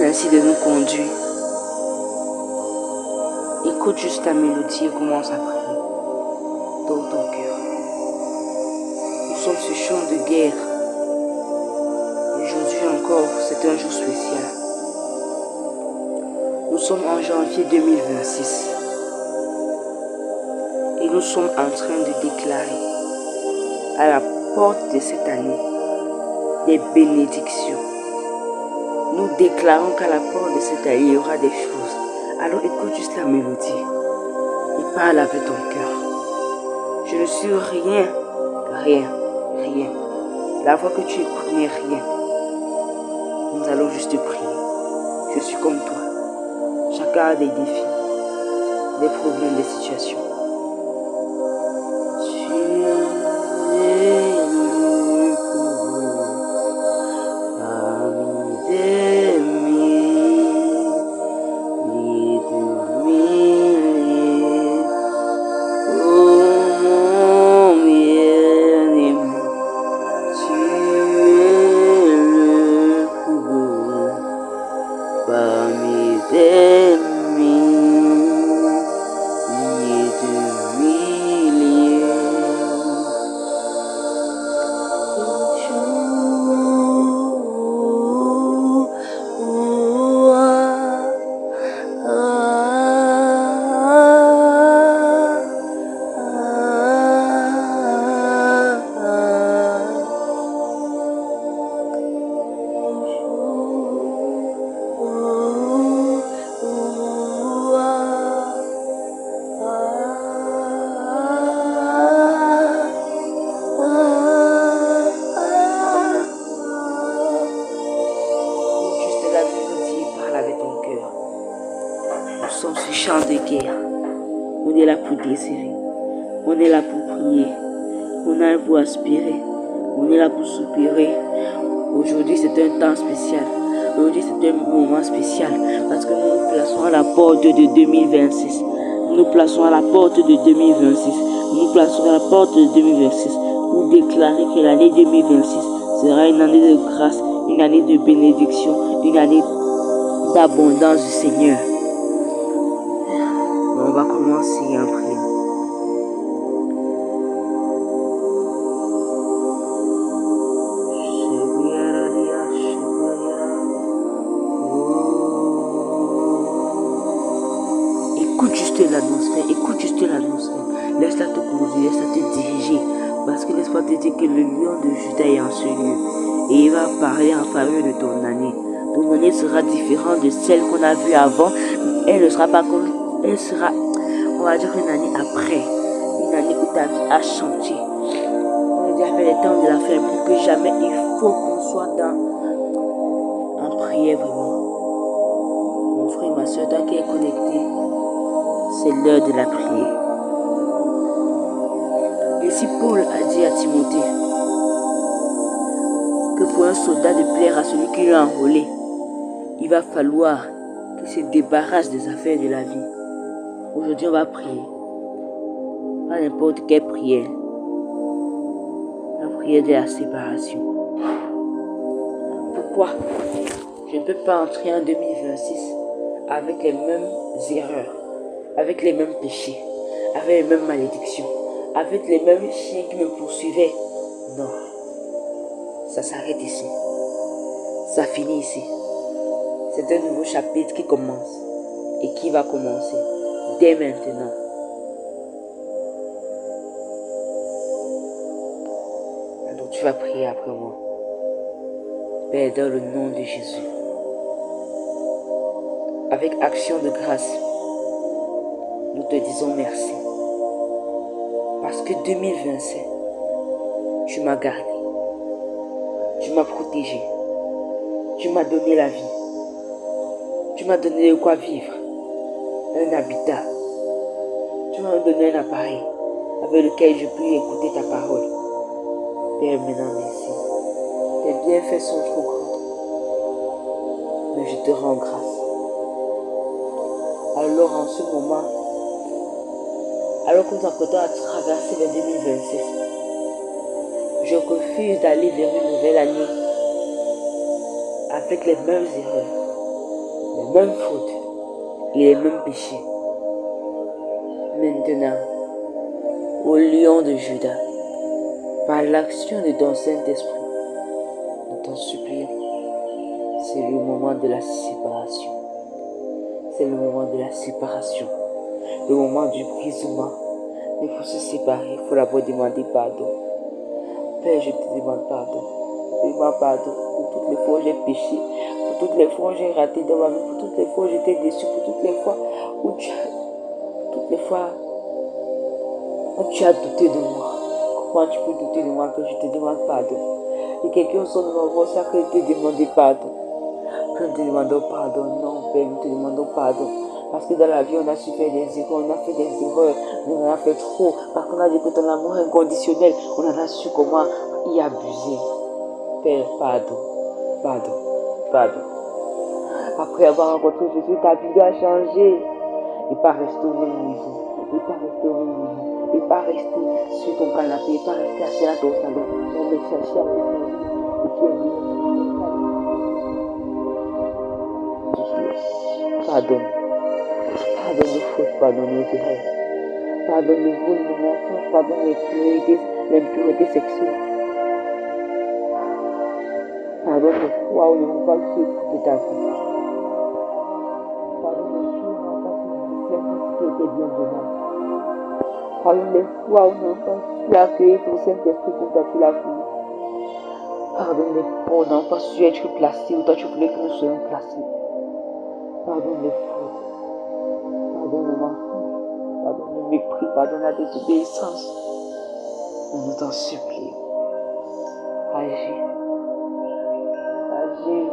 Merci de nous conduire. Écoute juste la mélodie et commence à prier dans ton cœur. Nous sommes sur champ de guerre. Aujourd'hui encore, c'est un jour spécial. Nous sommes en janvier 2026. Et nous sommes en train de déclarer à la porte de cette année des bénédictions. Nous déclarons qu'à la porte de cette année, il y aura des choses. Alors écoute juste la mélodie et parle avec ton cœur. Je ne suis rien. La voix que tu écoutes n'est rien. Nous allons juste prier. Je suis comme toi. Chacun a des défis, des problèmes, des situations. Nous sommes sur champ de guerre. On est là pour désirer. On est là pour prier. On est là pour aspirer. On est là pour soupirer. Aujourd'hui, c'est un temps spécial. Aujourd'hui, c'est un moment spécial. Parce que nous nous plaçons à la porte de 2026. Nous plaçons à la porte de 2026. Nous plaçons à la porte de 2026 pour déclarer que l'année 2026 sera une année de grâce, une année de bénédiction, une année d'abondance du Seigneur. On va commencer en priant. Écoute juste l'atmosphère. Laisse-la te conduire, laisse-la te diriger. Parce que laisse-moi te dire que le lion de Juda est en ce lieu. Et il va parler en faveur de ton année. Ton année sera différente de celle qu'on a vue avant. Elle ne sera pas comme... Elle sera, on va dire, une année après. Une année où ta vie a changé. On dit avec les temps de la fin, plus que jamais, il faut qu'on soit en prière vraiment. Mon frère, ma soeur, toi qui es connecté, c'est l'heure de la prière. Et si Paul a dit à Timothée que pour un soldat de plaire à celui qui l'a enrôlé, il va falloir qu'il se débarrasse des affaires de la vie. Aujourd'hui, on va prier. Pas n'importe quelle prière. La prière de la séparation. Pourquoi je ne peux pas entrer en 2026 avec les mêmes erreurs, avec les mêmes péchés, avec les mêmes malédictions, avec les mêmes chiens qui me poursuivaient? Non. Ça s'arrête ici. Ça finit ici. C'est un nouveau chapitre qui commence et qui va commencer dès maintenant. Alors tu vas prier après moi. Père, dans le nom de Jésus, avec action de grâce, nous te disons merci. Parce que 2025, tu m'as gardé, tu m'as protégé, tu m'as donné la vie, tu m'as donné de quoi vivre, un habitat, tu m'as donné un appareil avec lequel je peux écouter ta parole. Père, maintenant merci. Tes bienfaits sont trop grands, mais je te rends grâce. Alors en ce moment, alors que nous apprêtons à traverser le 2026, je refuse d'aller vers une nouvelle année avec les mêmes erreurs, les mêmes fautes et les mêmes péchés. Maintenant, au lion de Juda, par l'action de ton Saint-Esprit, nous t'en supplions, c'est le moment de la séparation. C'est le moment de la séparation, le moment du brisement. Il faut se séparer, il faut d'abord demander pardon. Père, je te demande pardon. Demande pardon pour toutes les fois où j'ai péché, pour toutes les fois où j'ai raté dans ma vie, pour toutes les fois où j'étais déçu, pour toutes les fois où tu as douté de moi. Comment tu peux douter de moi, Père? Je te demande pardon. Et quelqu'un sonne dans ma voix, ça que je te demande pardon. Que nous te demandons pardon. Non, Père, nous te demandons pardon. Parce que dans la vie, on a su faire des erreurs, on a fait des erreurs, on en a fait trop. Parce qu'on a dit que ton amour inconditionnel, on en a su comment y abuser. Père, pardon, pardon, pardon. Après avoir rencontré Jésus, ta vie doit changer. Et pas rester au même niveau. Et pas rester au même niveau. Et pas rester sur ton canapé. Et pas rester assis à ton salon. Non, mais chercher à vivre. Et qui est venu. Pardonne. Pardonne nos fautes, pardonne nos erreurs. Pardonne les vols, nos mensonges, pardonne l'impureté sexuelle. Pardonne les fois où nous n'avons pas su écouter ta vie. Pardonne les fois où nous n'avons pas su discerner ce qui était bien de mal. Pardonne les fois où nous n'avons pas su accueillir ton Saint-Esprit comme toi tu l'as voulu. Pardonne les fois où nous n'avons pas su être placés où toi tu voulais que nous soyons placés. Pardonne les fautes. Pardonne le mensonge. Pardonne le mépris. Pardonne la désobéissance. Nous t'en supplions. Agis. Agis.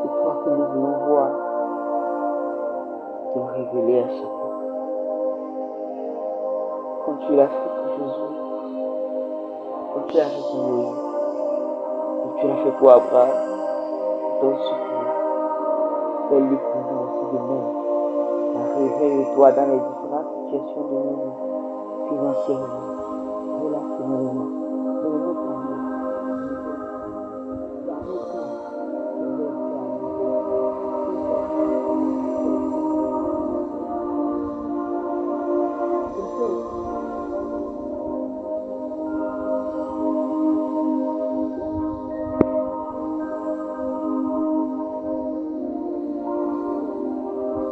C'est toi que nous voulons voir. Te révéler à chacun. Comme tu l'as fait pour Jésus. Comme tu l'as fait pour Moïse. Comme tu l'as fait pour Abraham. Nous t'en supplions. Fais-le pour nous aussi de même. Réveille-toi dans les différentes situations de nos vies, financièrement, relationnellement, dans notre famille, dans nos camps.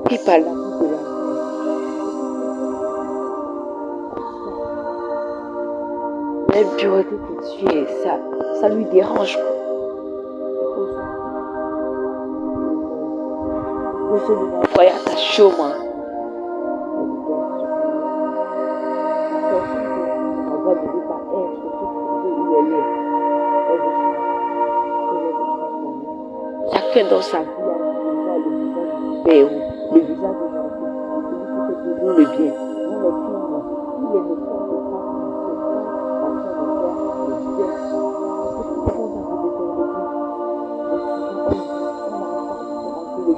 Et par la vie de la l'impureté que tu es, ça lui dérange. Nous sommes envoyés attachés au main. La voix ne veut pas être ce où elle est. Chacun dans sa vie a le visage du Père, le visage de Jésus, celui qui fait toujours le bien. Nous les films, tous les messages de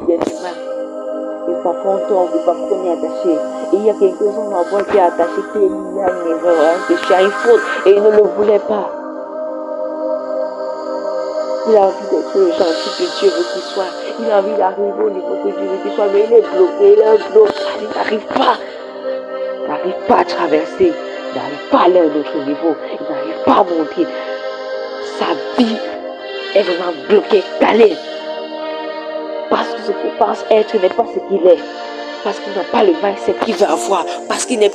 grâce, et parfois on tombe, et parfois on est attaché. Et il y a quelque chose dans la voix qui est attaché, qui est lié à une erreur, un péché, à une faute, et il ne le voulait pas. Il a envie d'être le gentil que Dieu veut qu'il soit. Il a envie d'arriver au niveau que Dieu veut qu'il soit, mais il est bloqué, il est un blocage, il n'arrive pas. Il n'arrive pas à traverser, il n'arrive pas à aller à un autre niveau, il n'arrive pas à monter. Sa vie est vraiment bloquée, calée. Parce que ce qu'il pense être n'est pas ce qu'il est. Parce qu'il n'a pas le mindset qu'il veut avoir. Parce qu'il est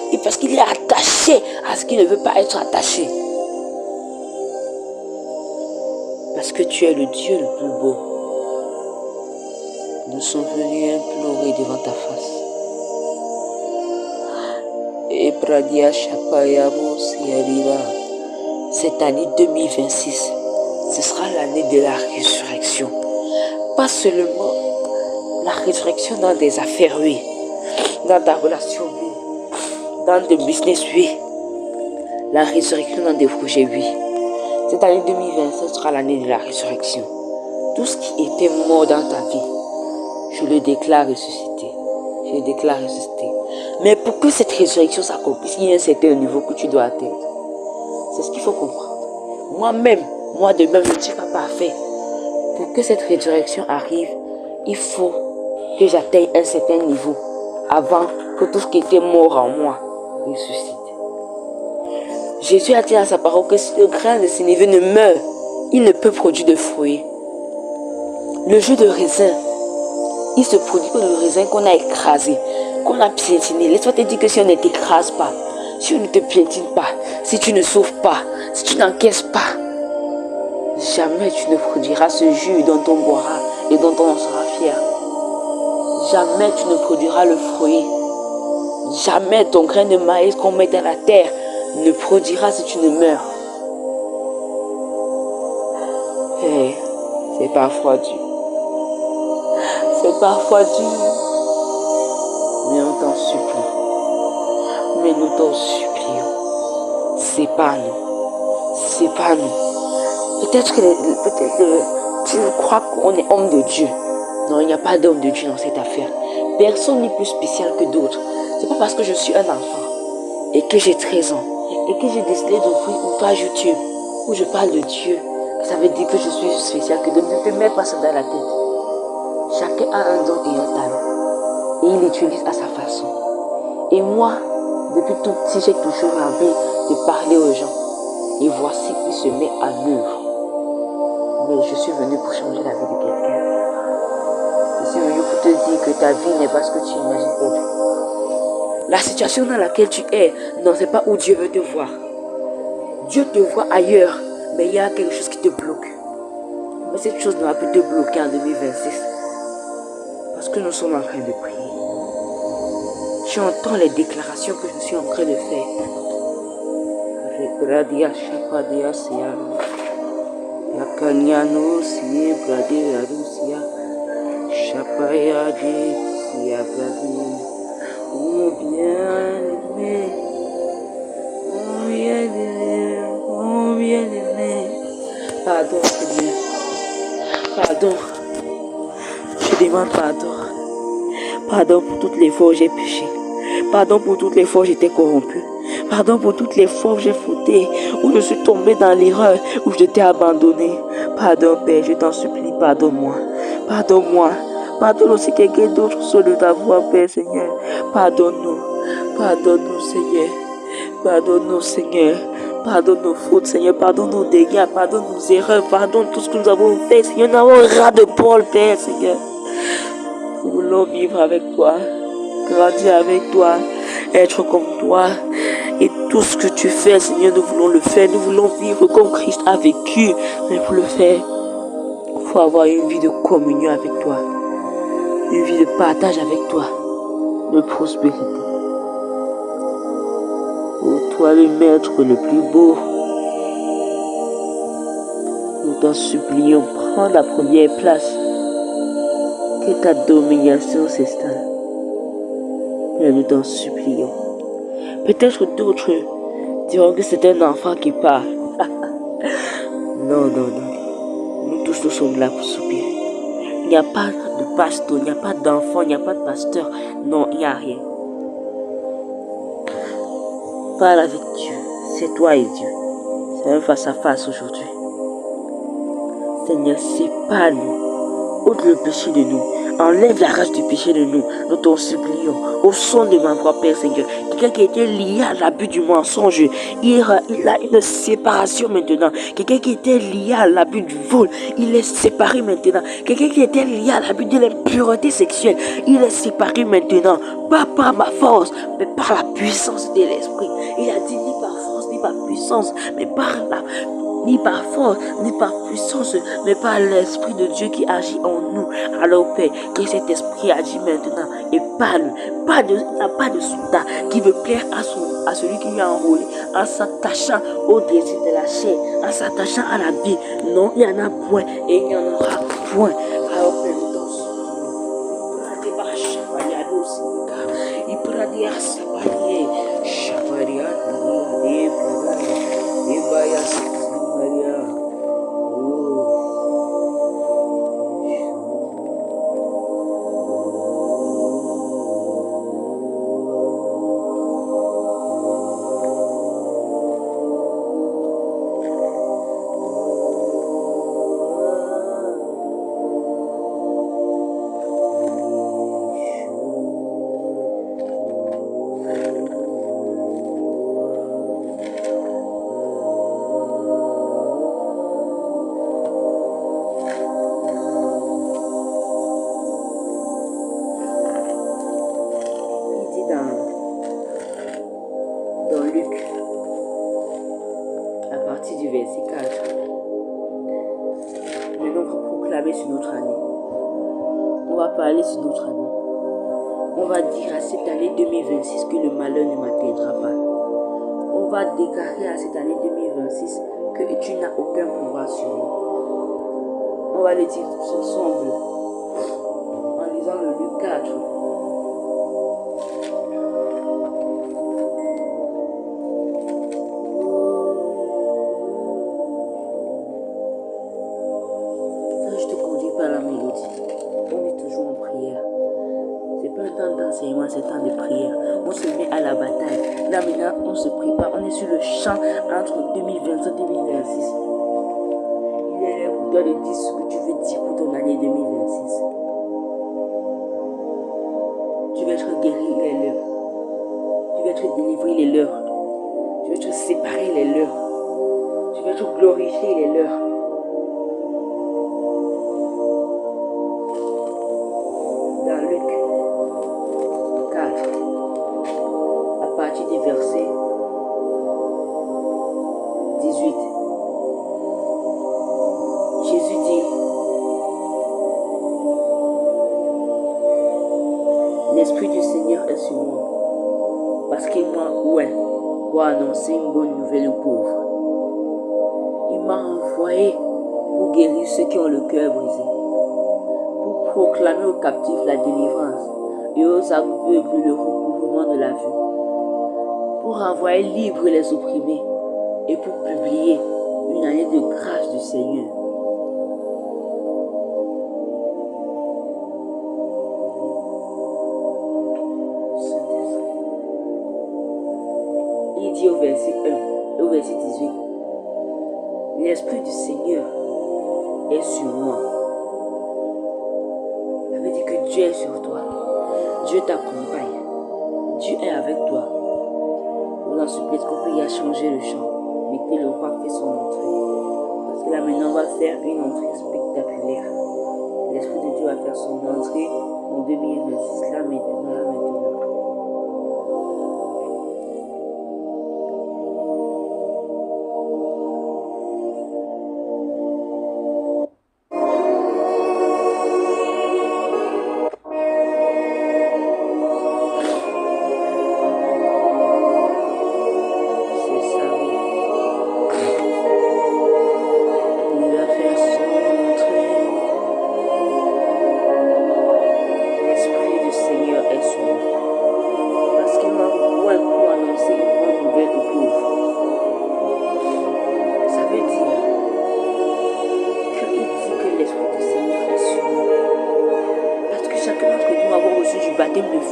attaché à ce qu'il ne veut pas être attaché. Parce que tu es le Dieu le plus beau. Nous sommes venus implorer devant ta face. Et Pradia Chapayamo Siariva. Cette année 2026, ce sera l'année de la résurrection. Pas seulement la résurrection dans des affaires, oui. Dans ta relation, oui. Dans des business, oui. La résurrection dans des projets, oui. Cette année 2027 sera l'année de la résurrection. Tout ce qui était mort dans ta vie, je le déclare ressuscité. Je le déclare ressuscité. Mais pour que cette résurrection s'accomplisse, il y a un certain niveau que tu dois atteindre. C'est ce qu'il faut comprendre. Moi de même, je ne suis pas parfait. Pour que cette résurrection arrive, Il faut que j'atteigne un certain niveau avant que tout ce qui était mort en moi ressuscite. Jésus a dit à sa parole que si le grain de sénévé ne meurt, il ne peut produire de fruits. Le jus de raisin, il se produit que le raisin qu'on a écrasé, qu'on a piétiné. Laisse-moi te dire que si on ne t'écrase pas, si on ne te piétine pas, si tu ne souffres pas, si tu n'encaisses pas, jamais tu ne produiras ce jus dont on boira et dont on en sera fier. Jamais tu ne produiras le fruit. Jamais ton grain de maïs qu'on met dans la terre ne produira si tu ne meurs. Hey, c'est parfois dur. C'est parfois dur. Mais on t'en supplie. Mais nous t'en supplions. Sépare-nous. Sépare-nous. Peut-être que tu crois qu'on est homme de Dieu. Non, il n'y a pas d'homme de Dieu dans cette affaire. Personne n'est plus spécial que d'autres. C'est pas parce que je suis un enfant et que j'ai 13 ans et que j'ai décidé d'ouvrir une page YouTube où je parle de Dieu que ça veut dire que je suis spécial que d'autres. Ne te mets pas ça dans la tête. Chacun a un don et un talent et il l'utilise à sa façon. Et moi, depuis tout petit, j'ai toujours envie de parler aux gens. Et voici qu'il se met à l'œuvre. Mais je suis venu pour changer la vie de quelqu'un. Je suis venu pour te dire que ta vie n'est pas ce que tu imagines être. La situation dans laquelle tu es, non, c'est pas où Dieu veut te voir. Dieu te voit ailleurs, mais il y a quelque chose qui te bloque. Mais cette chose ne va plus te bloquer en 2026. Parce que nous sommes en train de prier. Tu entends les déclarations que je suis en train de faire. Oh bien-aimé, oh bien-aimé, oh bien-aimé. Pardon, Seigneur. Pardon. Je demande pardon. Pardon pour toutes les fois où j'ai péché. Pardon pour toutes les fois où j'étais corrompu. Pardon pour toutes les fois où j'ai fauté, où je suis tombé dans l'erreur, où je t'ai abandonné. Pardon, Père, je t'en supplie, pardonne-moi. Pardonne-moi. Pardonne aussi quelqu'un d'autre sur de ta voix, Père, Seigneur. Pardonne-nous. Pardonne-nous, Seigneur. Pardonne-nous, Seigneur. Pardonne nos fautes, Seigneur. Pardonne nos dégâts. Pardonne nos erreurs. Pardonne tout ce que nous avons fait, Seigneur. Nous avons un ras de Paul, Père, Seigneur. Nous voulons vivre avec toi. Grandir avec toi. Être comme toi. Et tout ce que tu fais, Seigneur, nous voulons le faire. Nous voulons vivre comme Christ a vécu. Mais pour le faire, il faut avoir une vie de communion avec toi. Une vie de partage avec toi. De prospérité. Oh, toi le maître le plus beau. Nous t'en supplions, prends la première place. Que ta domination s'installe. Et nous t'en supplions. Peut-être d'autres diront que c'est un enfant qui parle. Non, non, non. Nous tous nous sommes là pour soupirer. Il n'y a pas de pasteur, il n'y a pas d'enfant, il n'y a pas de pasteur. Non, il n'y a rien. Parle avec Dieu. C'est toi et Dieu. C'est un face à face aujourd'hui. Seigneur, sépare-nous. Ôte le péché de nous. Enlève la rage du péché de nous. Nous t'en supplions. Au son de ma voix, Père Seigneur. Quelqu'un qui était lié à l'abus du mensonge, il a une séparation maintenant. Quelqu'un qui était lié à l'abus du vol, il est séparé maintenant. Quelqu'un qui était lié à l'abus de l'impureté sexuelle, il est séparé maintenant. Pas par ma force, mais par la puissance de l'esprit. Il a dit ni par force, ni par puissance, mais par ni par force, ni par puissance, mais par l'Esprit de Dieu qui agit en nous. Alors, Père, que cet esprit agit maintenant et parle. Il n'y a pas de soldat qui veut plaire à celui qui lui a enrôlé, en s'attachant au désir de la chair, en s'attachant à la vie. Non, il n'y en a point et il n'y en aura point. Alors, Père, nous t'en parler sur notre année. On va dire à cette année 2026 que le malheur ne m'atteindra pas. On va déclarer à cette année 2026 que tu n'as aucun pouvoir sur nous. On va le dire tous ensemble en lisant le Luc 4. Quand je te conduis par la mélodie, on est toujours en prière. C'est pas un temps d'enseignement, c'est un temps de prière. On se met à la bataille. Là maintenant, on se prépare. On est sur le champ entre 2025 et 2026. Il est l'heure pour toi de dire ce que tu veux dire pour ton année 2026. Tu veux être guéri, il est l'heure. Tu veux être délivré, il est l'heure. Tu veux être séparé, il est l'heure. Tu veux être glorifié, il est l'heure. Dans Luc 4, à partir du verset 18, Jésus dit: l'Esprit du Seigneur est sur moi, parce qu'il m'a pour annoncer une bonne nouvelle aux pauvres. Il m'a envoyé pour guérir ceux qui ont le cœur brisé, pour proclamer aux captifs la délivrance et aux aveugles le recouvrement de la vue, pour envoyer libres les opprimés et pour publier une année de grâce du Seigneur. Il dit au verset 1, au verset 18, l'Esprit du Seigneur est sur moi. Ça veut dire que Dieu est sur toi. Dieu t'accompagne. Dieu est avec toi. On en supplie qu'on peut y changer le chant. Mais que le roi fait son entrée. Parce que là maintenant on va faire une entrée spectaculaire. L'Esprit de Dieu va faire son entrée en 2026. Là maintenant, là maintenant.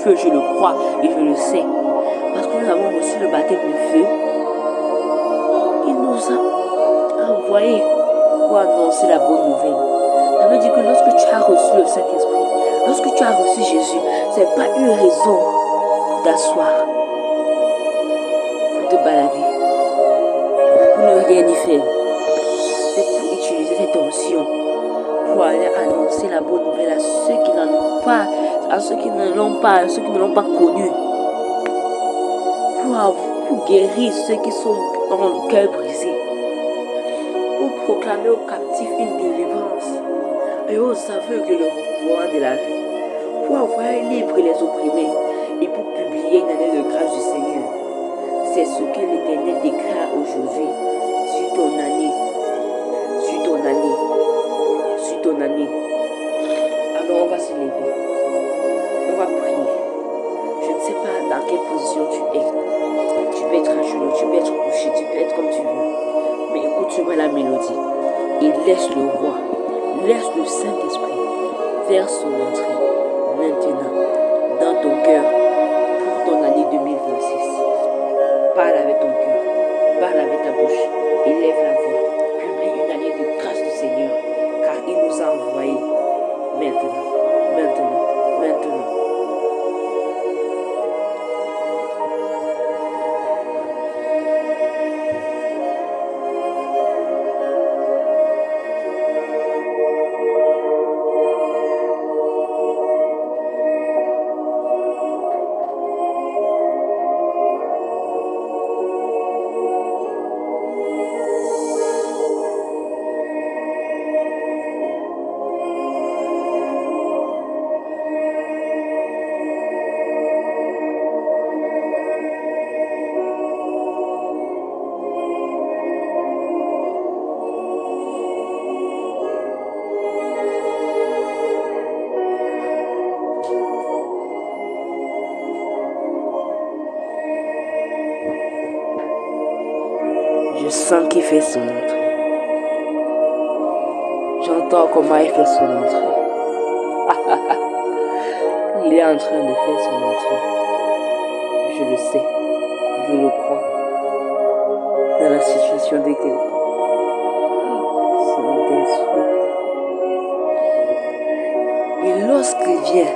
Je le crois et je le sais. Parce que nous avons reçu le baptême de feu. Il nous a envoyés pour annoncer la bonne nouvelle. Ça veut dire que lorsque tu as reçu le Saint-Esprit, lorsque tu as reçu Jésus, ce n'est pas une raison pour t'asseoir, pour te balader, pour ne rien y faire. C'est pour utiliser cette onction pour aller annoncer la bonne nouvelle à ceux qui n'en ont pas, à ceux qui ne l'ont pas, à ceux qui ne l'ont pas connu, pour guérir ceux qui sont dans le cœur brisé, pour proclamer aux captifs une délivrance et aux aveugles le recouvrement de la vue, pour envoyer libre les opprimés et pour publier une année de grâce du Seigneur. C'est ce que l'Éternel déclare aujourd'hui sur ton année, sur ton année, sur ton année. Alors on va se lever. On va prier. Je ne sais pas dans quelle position tu es. Tu peux être à genoux, tu peux être couché, tu peux être comme tu veux. Mais écoute-moi la mélodie. Et laisse le roi, laisse le Saint-Esprit faire son entrée maintenant dans ton cœur pour ton année 2026. Parle avec ton cœur, parle avec ta bouche, élève la voix, publie une année de grâce du Seigneur, car il nous a envoyés maintenant, maintenant, maintenant. sens qu'il fait son entrée. J'entends comment il fait son entrée. Il est en train de faire son entrée. Je le sais. Je le crois. Dans la situation de quelqu'un. Saint-Esprit. Et lorsqu'il vient,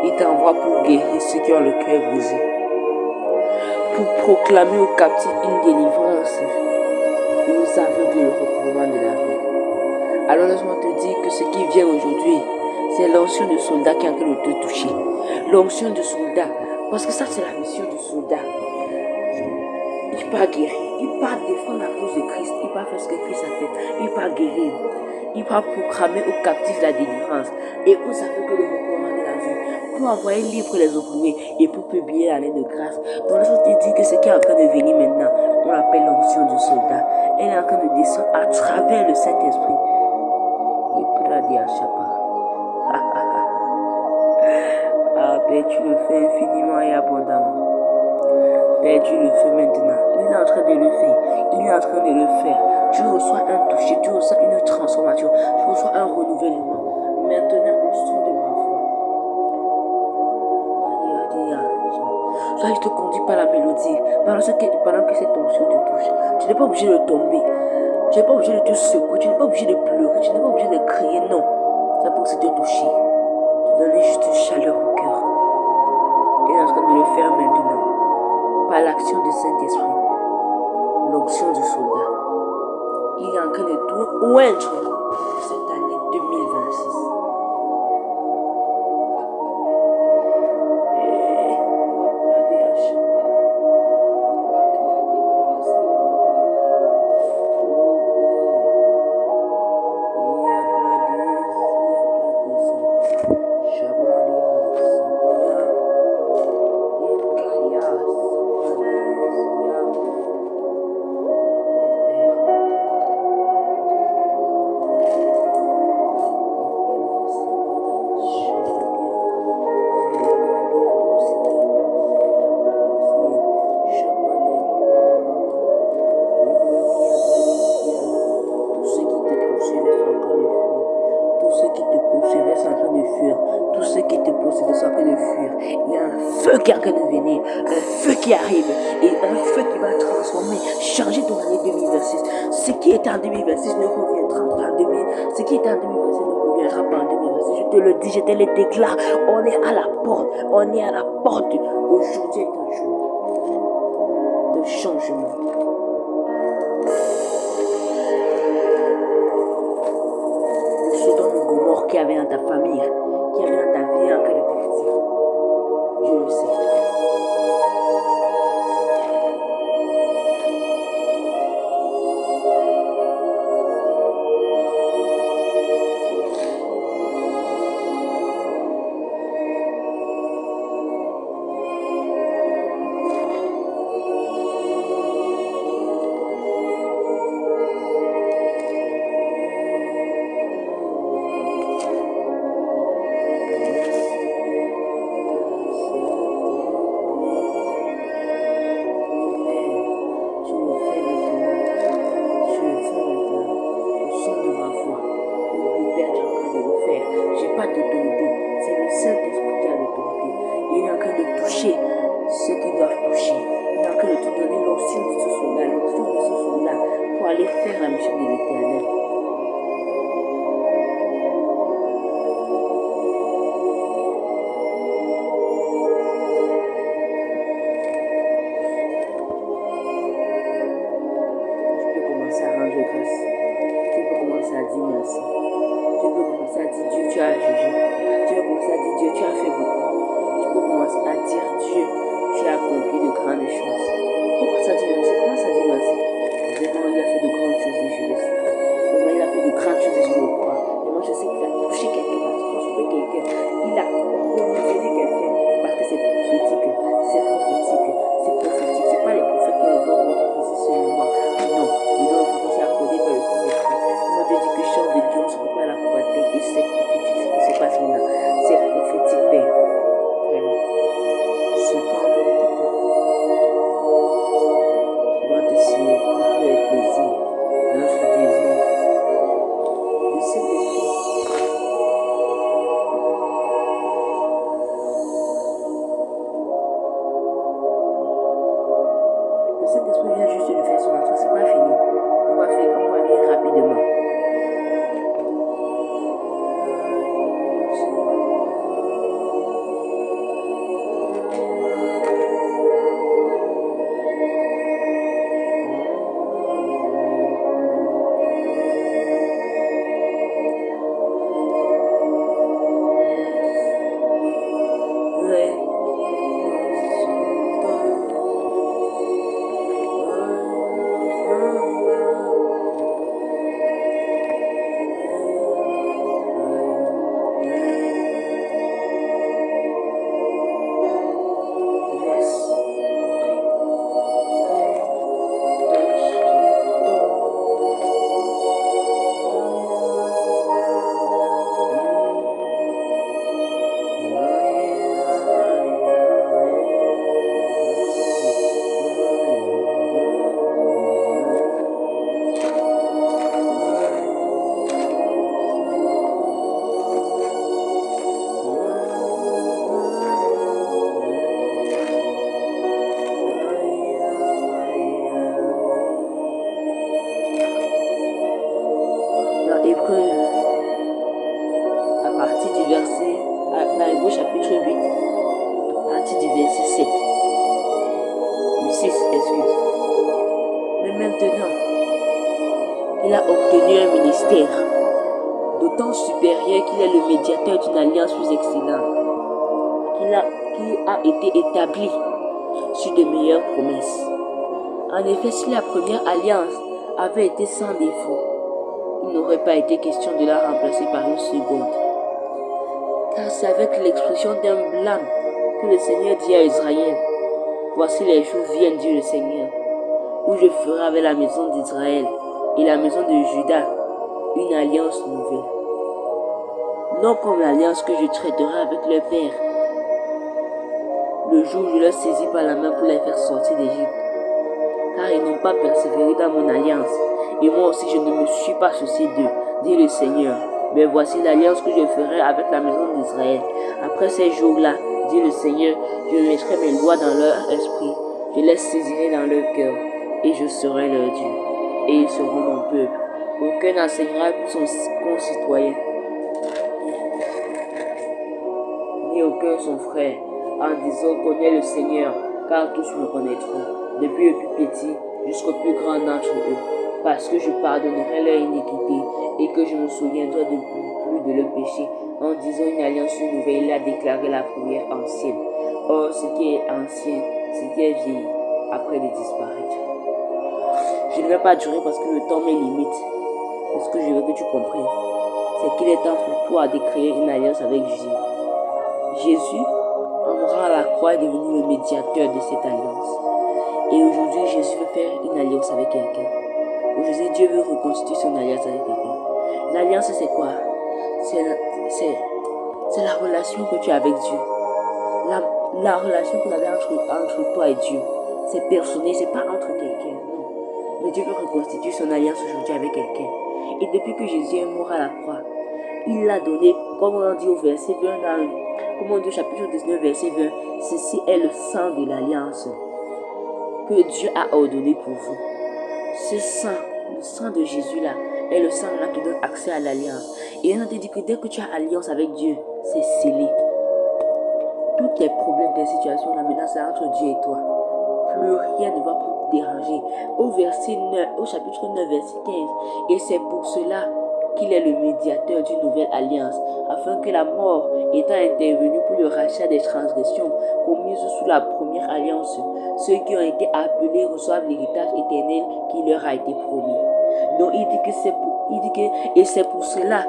il t'envoie pour guérir ceux qui ont le cœur brisé. Pour proclamer aux captifs une délivrance et aux aveugles le recouvrement de la vie. Alors laisse-moi te dire que ce qui vient aujourd'hui, c'est l'onction de soldat qui est en train de te toucher. L'onction de soldat. Parce que ça, c'est la mission du soldat. Il part guérir. Il part défendre la cause de Christ. Il part faire ce que Christ a fait. Il part guérir. Il part proclamer aux captifs la délivrance et aux aveugles le recouvrement de la vue. Pour envoyer libre les opprimés et pour publier l'année de grâce. Donc laisse-moi te dire que ce qui est en train de venir maintenant, on l'appelle l'onction du soldat. Elle est en train de descendre à travers le Saint-Esprit. Ah, Père, tu le fais infiniment et abondamment. Père, tu le fais maintenant. Il est en train de le faire. Il est en train de le faire. Tu reçois un toucher, tu reçois une transformation, tu reçois un renouvellement. Maintenant, au son de ma voix. Soit je te conduis par la mélodie, pendant que cette onction te touche. Tu n'es pas obligé de tomber. Tu n'es pas obligé de te secouer. Tu n'es pas obligé de pleurer. Tu n'es pas obligé de crier. Non. C'est pour te toucher. Te donner juste une chaleur au cœur. Il est en train de le faire maintenant. Par l'action du Saint-Esprit. L'onction du soldat. Il est en train de tout oindre cette année 2026. Qui est en train de venir, un feu qui arrive et un feu qui va transformer, changer ton année 2026. Ce qui était en 2026 ne reviendra pas en 2000. Ce qui était en 2026 ne reviendra pas en 2026. Je te le dis, je te le déclare. On est à la porte. On est à la porte. Aujourd'hui est un jour de changement. Le Sodome et Gomorrhe qui avait dans ta famille, qui avait dans ta vie en train de partir. Je le sais. Tu peux commencer à dire Dieu, tu as fait beaucoup. Tu peux commencer à dire Dieu, tu as accompli. verset, dans Hébreux chapitre 8, à partir du verset 7. 6, excuse. Mais maintenant, il a obtenu un ministère d'autant supérieur qu'il est le médiateur d'une alliance plus excellente, qui a été établi sur de meilleures promesses. En effet, si la première alliance avait été sans défaut, il n'aurait pas été question de la remplacer par une seconde. Car c'est avec l'expression d'un blâme que le Seigneur dit à Israël: voici les jours viennent, dit le Seigneur, où je ferai avec la maison d'Israël et la maison de Juda une alliance nouvelle. Non comme l'alliance que je traiterai avec leur père, le jour où je leur saisis par la main pour les faire sortir d'Égypte. Car ils n'ont pas persévéré dans mon alliance, et moi aussi je ne me suis pas soucié d'eux, dit le Seigneur. Mais voici l'alliance que je ferai avec la maison d'Israël. Après ces jours-là, dit le Seigneur, je mettrai mes lois dans leur esprit, je les saisirai dans leur cœur, et je serai leur Dieu, et ils seront mon peuple. Aucun n'enseignera son concitoyen, ni aucun son frère, en disant connais le Seigneur, car tous me connaîtront, depuis le plus petit jusqu'au plus grand d'entre eux, parce que je pardonnerai leur iniquité et que je me souviendrai de plus de leur péché. En disant une alliance nouvelle, il a déclaré la première ancienne. Or, ce qui est ancien, ce qui est vieilli, après de disparaître. Je ne vais pas durer parce que le temps m'est limite. Mais ce que je veux que tu comprennes, c'est qu'il est temps pour toi de créer une alliance avec Jésus. Jésus, en mourant à la croix, est devenu le médiateur de cette alliance. Et aujourd'hui, Jésus veut faire une alliance avec quelqu'un. Aujourd'hui, Dieu veut reconstituer son alliance avec quelqu'un. L'alliance, c'est quoi? C'est la relation que tu as avec Dieu. La relation que tu as entre toi et Dieu. C'est personnel, c'est pas entre quelqu'un. Non. Mais Dieu veut reconstituer son alliance aujourd'hui avec quelqu'un. Et depuis que Jésus est mort à la croix, il l'a donné, comme on dit au verset 20, comme on dit au chapitre 19, verset 20, ceci est le sang de l'alliance que Dieu a ordonné pour vous. Ce sang, le sang de Jésus là, est le sang là qui donne accès à l'alliance. Et on te dit que dès que tu as alliance avec Dieu, c'est scellé. Tous tes problèmes, tes situations là, maintenant c'est entre Dieu et toi. Plus rien ne va pour te déranger. Au chapitre 9, verset 15, et c'est pour cela qu'il est le médiateur d'une nouvelle alliance, afin que la mort étant intervenue pour le rachat des transgressions commises sous la première alliance, ceux qui ont été appelés reçoivent l'héritage éternel qui leur a été promis. Donc il dit que c'est pour cela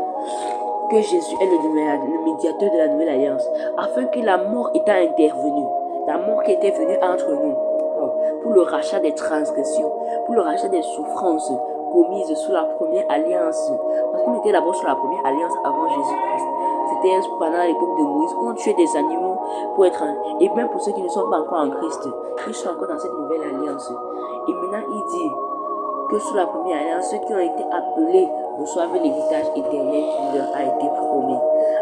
que Jésus est le médiateur de la nouvelle alliance, afin que la mort étant intervenue, la mort qui était venue entre nous, pour le rachat des transgressions, pour le rachat des souffrances commises sous la première alliance. Parce qu'on était d'abord sous la première alliance avant Jésus-Christ. C'était pendant l'époque de Moïse, on tuait des animaux pour être... Et même pour ceux qui ne sont pas encore en Christ, ils sont encore dans cette nouvelle alliance. Et maintenant, il dit que sous la première alliance, ceux qui ont été appelés reçoivent l'héritage éternel qui leur a été promis.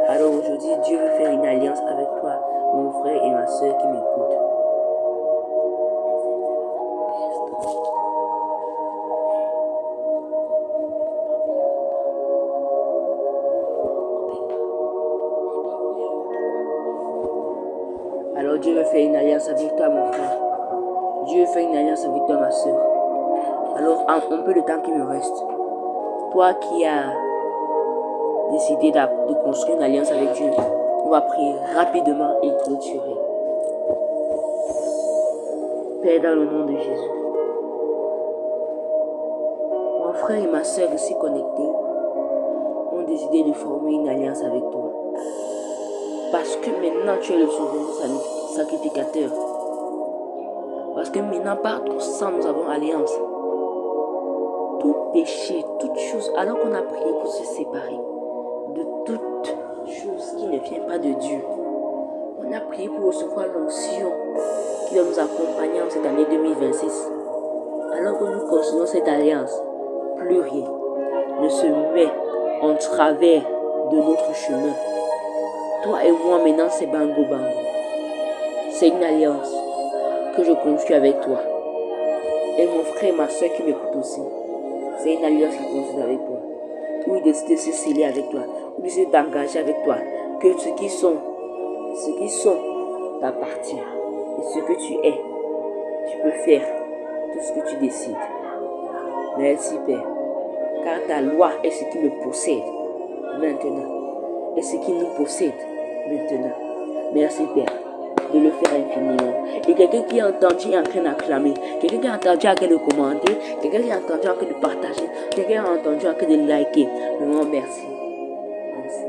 Alors aujourd'hui, Dieu veut faire une alliance avec toi, mon frère et ma soeur qui m'écoutent. Alors Dieu veut faire une alliance avec toi, mon frère. Dieu veut faire une alliance avec toi, ma soeur. Alors, un peu de temps qui me reste. Toi qui as décidé de construire une alliance avec Dieu, on va prier rapidement et clôturer. Père, dans le nom de Jésus. Mon frère et ma soeur ici connectés ont décidé de former une alliance avec toi. Parce que maintenant tu es le souverain sacrificateur. Parce que maintenant par ton sang nous avons alliance. Tout péché, toute chose, alors qu'on a prié pour se séparer de toute chose qui ne vient pas de Dieu. On a prié pour recevoir l'onction qui va nous accompagner en cette année 2026. Alors que nous continuons cette alliance, plus rien ne se met en travers de notre chemin. Toi et moi maintenant c'est bango bango. C'est une alliance que je construis avec toi. Et mon frère et ma soeur qui m'écoutent aussi. C'est une alliance qui construit avec toi. Où il décide de se sceller avec toi. Où il décide d'engager avec toi. que ce qui sont t'appartient. Et ce que tu es, tu peux faire tout ce que tu décides. Merci Père, car ta loi est ce qui me possède maintenant, et ce qui nous possède maintenant. Merci Père de le faire infiniment. Et quelqu'un qui a entendu est en train d'acclamer, quelqu'un qui a entendu en train de commenter, quelqu'un qui a entendu en train de partager, quelqu'un qui a entendu en train de liker. Vraiment merci. Merci.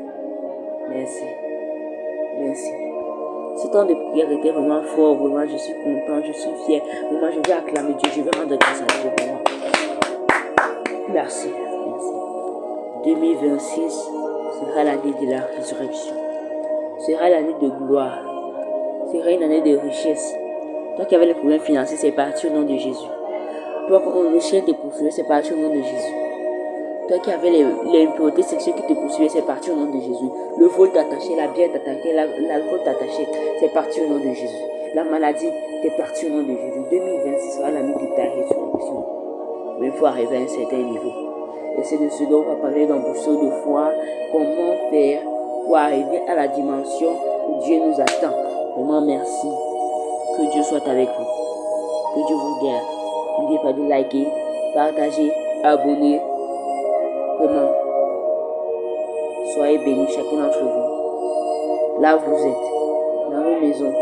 Merci. Merci. Ce temps de prière était vraiment fort, vraiment je suis content, je suis fier. Vraiment je vais acclamer Dieu, je vais rendre grâce à Dieu. Vraiment. Merci. Merci. 2026 sera l'année de la résurrection. Sera l'année de gloire. Sera une année de richesse. Toi qui avais les problèmes financiers, c'est parti au nom de Jésus. Toi, quand le chien te poursuivait, c'est parti au nom de Jésus. Toi qui avais les impuretés sexuelles qui te poursuivaient, c'est parti au nom de Jésus. Le vol t'attachait, la bière t'attachait, l'alcool t'attachait, c'est parti au nom de Jésus. La maladie, t'es parti au nom de Jésus. 2026 sera l'année de ta résurrection. Mais il faut arriver à un certain niveau. Et c'est de ce dont on va parler dans Boussole de foi. Comment faire pour arriver à la dimension où Dieu nous attend. Vraiment merci. Que Dieu soit avec vous. Que Dieu vous garde. N'oubliez pas de liker, partager, abonner. Vraiment. Soyez bénis chacun d'entre vous. Là où vous êtes. Dans vos maisons.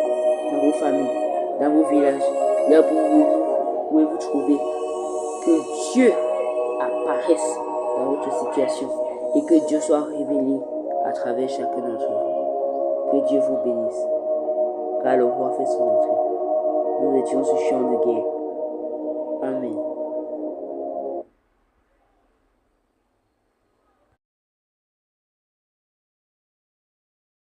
Dans vos familles. Dans vos villages. Là où vous pouvez vous trouver. Que Dieu apparaisse dans votre situation. Et que Dieu soit révélé à travers chacun d'entre vous. Que Dieu vous bénisse. Car le roi fait son entrée. Nous étions sur champ de guerre. Amen.